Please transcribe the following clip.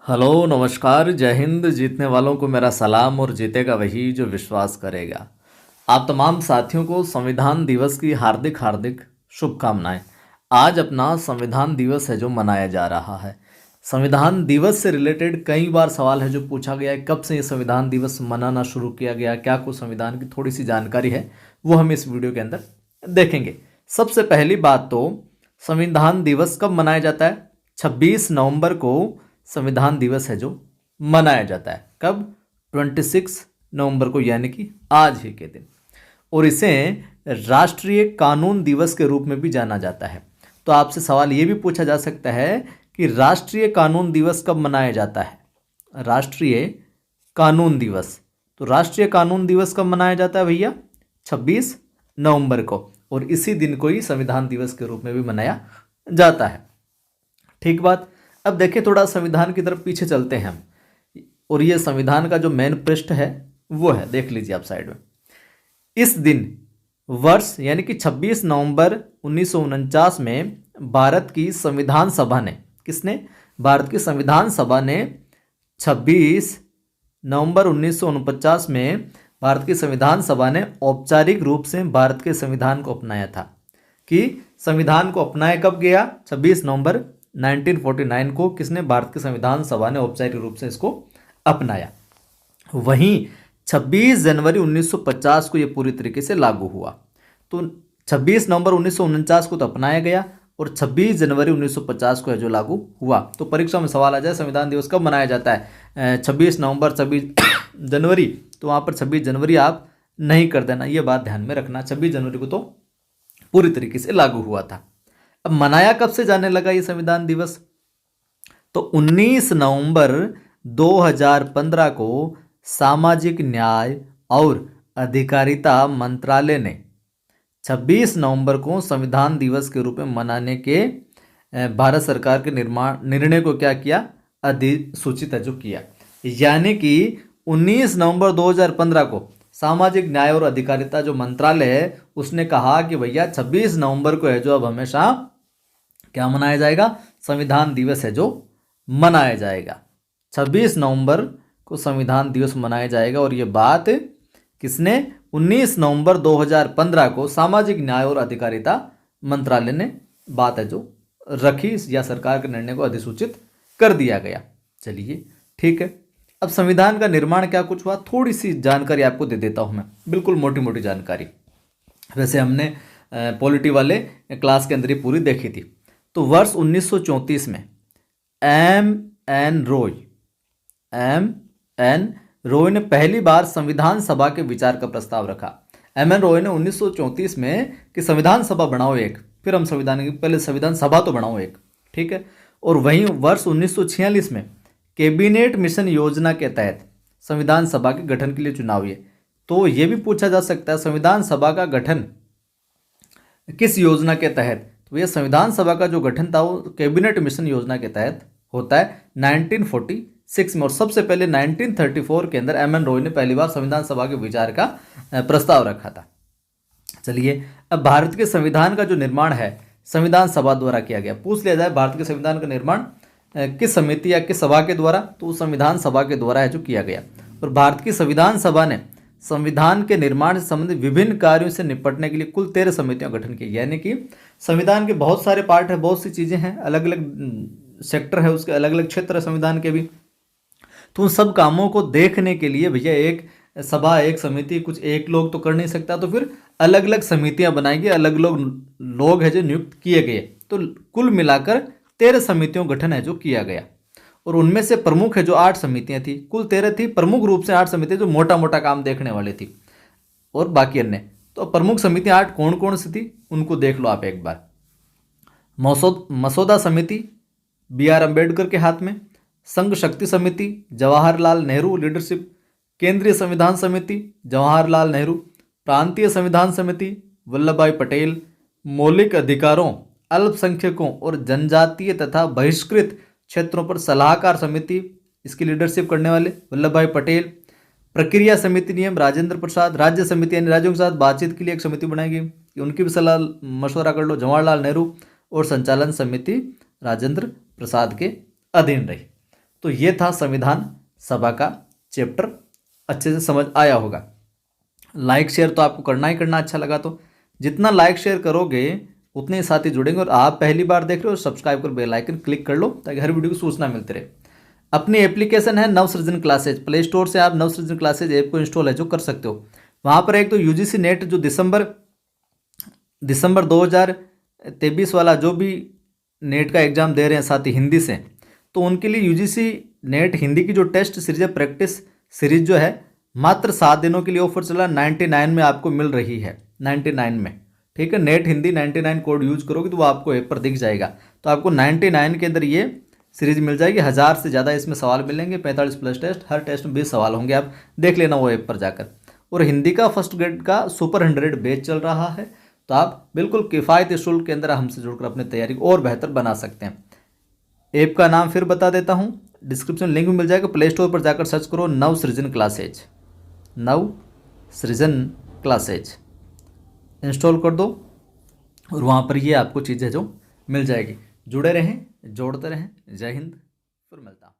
Hello नमस्कार जय हिंद। जीतने वालों को मेरा सलाम और जीतेगा वही जो विश्वास करेगा। आप तमाम साथियों को संविधान दिवस की हार्दिक हार्दिक शुभकामनाएं। आज अपना संविधान दिवस है जो मनाया जा रहा है। संविधान दिवस से रिलेटेड कई बार सवाल है जो पूछा गया है, कब से ये संविधान दिवस मनाना शुरू किया गया, क्या कुछ संविधान की थोड़ी सी जानकारी है वो हम इस वीडियो के अंदर देखेंगे। सबसे पहली बात तो संविधान दिवस कब मनाया जाता है? 26 नवंबर को संविधान दिवस है जो मनाया जाता है। कब? 26 नवंबर को, यानी कि आज ही के दिन। और इसे राष्ट्रीय कानून दिवस के रूप में भी जाना जाता है। तो आपसे सवाल ये भी पूछा जा सकता है कि राष्ट्रीय कानून दिवस कब मनाया जाता है? राष्ट्रीय कानून दिवस। तो राष्ट्रीय कानून दिवस कब मनाया जाता है भैया? 26 नवंबर को। और इसी दिन को ही संविधान दिवस के रूप में भी मनाया जाता है। ठीक बात। अब देखिए, थोड़ा संविधान की तरफ पीछे चलते हैं हम। और ये संविधान का जो मेन पृष्ठ है वो है, देख लीजिए आप साइड में। इस दिन वर्ष यानी कि 26 नवंबर 1949 में भारत की संविधान सभा ने, किसने? भारत की संविधान सभा ने 26 नवंबर 1949 में भारत की संविधान सभा ने औपचारिक रूप से भारत के संविधान को अपनाया था। कि संविधान को अपनाया कब गया? 26 नवंबर 1949 को किसने? भारत की संविधान सभा ने औपचारिक रूप से इसको अपनाया। वहीं 26 जनवरी 1950 को यह पूरी तरीके से लागू हुआ। तो 26 नवंबर 1949 को तो अपनाया गया और 26 जनवरी 1950 को है जो लागू हुआ। तो परीक्षा में सवाल आ जाए संविधान दिवस कब मनाया जाता है? 26 नवंबर, 26 जनवरी, तो वहाँ पर 26 जनवरी आप नहीं कर देना, ये बात ध्यान में रखना। 26 जनवरी को तो पूरी तरीके से लागू हुआ था। अब मनाया कब से जाने लगा ये संविधान दिवस? तो 19 नवंबर 2015 को सामाजिक न्याय और अधिकारिता मंत्रालय ने 26 नवंबर को संविधान दिवस के रूप में मनाने के भारत सरकार के निर्णय को क्या किया? अधिसूचित जो किया। यानी कि 19 नवंबर 2015 को सामाजिक न्याय और अधिकारिता जो मंत्रालय है उसने कहा कि भैया 26 नवंबर को है जो अब हमेशा क्या मनाया जाएगा? संविधान दिवस है जो मनाया जाएगा। 26 नवंबर को संविधान दिवस मनाया जाएगा। और ये बात किसने? 19 नवंबर 2015 को सामाजिक न्याय और अधिकारिता मंत्रालय ने बात है जो रखी, या सरकार के निर्णय को अधिसूचित कर दिया गया। चलिए ठीक है। अब संविधान का निर्माण क्या कुछ हुआ, थोड़ी सी जानकारी आपको दे देता हूं मैं, बिल्कुल मोटी मोटी जानकारी। वैसे हमने पॉलिटी वाले क्लास के अंदर ही पूरी देखी थी। तो वर्ष 1934 में एम एन रॉय ने पहली बार संविधान सभा के विचार का प्रस्ताव रखा। एम एन रॉय ने 1934 में कि संविधान सभा बनाओ एक, फिर हम संविधान की, पहले संविधान सभा तो बनाओ एक, ठीक है। और वहीं वर्ष 1946 में कैबिनेट मिशन योजना के तहत संविधान सभा के गठन के लिए चुनाव हुए। तो ये भी पूछा जा सकता है संविधान सभा का गठन किस योजना के तहत? तो ये संविधान सभा का जो गठन था वो कैबिनेट मिशन योजना के तहत होता है 1946 में। और सबसे पहले 1934 के अंदर एम एन रॉय ने पहली बार संविधान सभा के विचार का प्रस्ताव रखा था। चलिए, अब भारत के संविधान का जो निर्माण है संविधान सभा द्वारा किया गया। पूछ लिया जाए भारत के संविधान का निर्माण किस समिति या किस सभा के द्वारा? तो संविधान सभा के द्वारा है जो किया गया। और भारत की संविधान सभा ने संविधान के निर्माण से संबंधित विभिन्न कार्यों से निपटने के लिए कुल 13 समितियों का गठन किया। यानी कि संविधान के बहुत सारे पार्ट है, बहुत सी चीजें हैं, अलग अलग सेक्टर है, उसके अलग अलग क्षेत्र है संविधान के भी। तो उन सब कामों को देखने के लिए भैया एक सभा, एक समिति, कुछ एक लोग तो कर नहीं सकता, तो फिर अलग अलग समितियां बनाएंगे, अलग अलग लोग है जो नियुक्त किए गए। तो कुल मिलाकर 13 समितियों गठन है जो किया गया। और उनमें से प्रमुख है जो 8 समितियां थी, कुल 13 थी, प्रमुख रूप से 8 समितियां जो मोटा मोटा काम देखने वाली थी, और बाकी अन्य। तो प्रमुख समितियां 8 कौन कौन सी थी उनको देख लो आप एक बार। मसौदा समिति BR अम्बेडकर के हाथ में, संघ शक्ति समिति जवाहरलाल नेहरू लीडरशिप, केंद्रीय संविधान समिति जवाहरलाल नेहरू, प्रांतीय संविधान समिति वल्लभ भाई पटेल, मौलिक अधिकारों, अल्पसंख्यकों और जनजातीय तथा बहिष्कृत क्षेत्रों पर सलाहकार समिति, इसकी लीडरशिप करने वाले वल्लभ भाई पटेल, प्रक्रिया समिति नियम राजेंद्र प्रसाद, राज्य समिति यानी राज्यों के साथ बातचीत के लिए एक समिति बनाएगी कि उनकी भी सलाह मशवरा कर लो, जवाहरलाल नेहरू, और संचालन समिति राजेंद्र प्रसाद के अधीन रही। तो ये था संविधान सभा का चैप्टर, अच्छे से समझ आया होगा। लाइक शेयर तो आपको करना ही करना, अच्छा लगा तो जितना लाइक शेयर करोगे उतने ही साथी जुड़ेंगे। और आप पहली बार देख रहे हो, सब्सक्राइब कर बेल आइकन क्लिक कर लो ताकि हर वीडियो की सूचना मिलती रहे। अपनी एप्लीकेशन है नवसृजन क्लासेज, प्ले स्टोर से आप नवसृजन क्लासेज ऐप को इंस्टॉल है जो कर सकते हो। वहाँ पर एक तो यूजीसी नेट जो दिसंबर 2023 वाला जो भी नेट का एग्ज़ाम दे रहे हैं साथी हिंदी से, तो उनके लिए यूजीसी नेट हिंदी की जो टेस्ट सीरीज है, प्रैक्टिस सीरीज जो है, मात्र 7 दिनों के लिए ऑफर चला 99 में आपको मिल रही है, 99 में। ठीक है, नेट हिंदी 99 कोड यूज करोगे तो वो आपको ऐप पर दिख जाएगा। तो आपको 99 के अंदर ये सीरीज मिल जाएगी। 1000 से ज़्यादा इसमें सवाल मिलेंगे, 45 प्लस टेस्ट, हर टेस्ट में 20 सवाल होंगे। आप देख लेना वो ऐप पर जाकर। और हिंदी का फर्स्ट ग्रेड का सुपर 100 बैच चल रहा है, तो आप बिल्कुल किफ़ायती शुल्क के अंदर हमसे जुड़कर अपनी तैयारी को और बेहतर बना सकते हैं। ऐप का नाम फिर बता देता हूँ, डिस्क्रिप्शन लिंक में मिल जाएगा। प्ले स्टोर पर जाकर सर्च करो नवसृजन क्लासेज, नवसृजन क्लासेज इंस्टॉल कर दो और वहाँ पर ये आपको चीज़ें जो मिल जाएगी। जुड़े रहें, जोड़ते रहें। जय हिंद, फिर मिलता हूँ।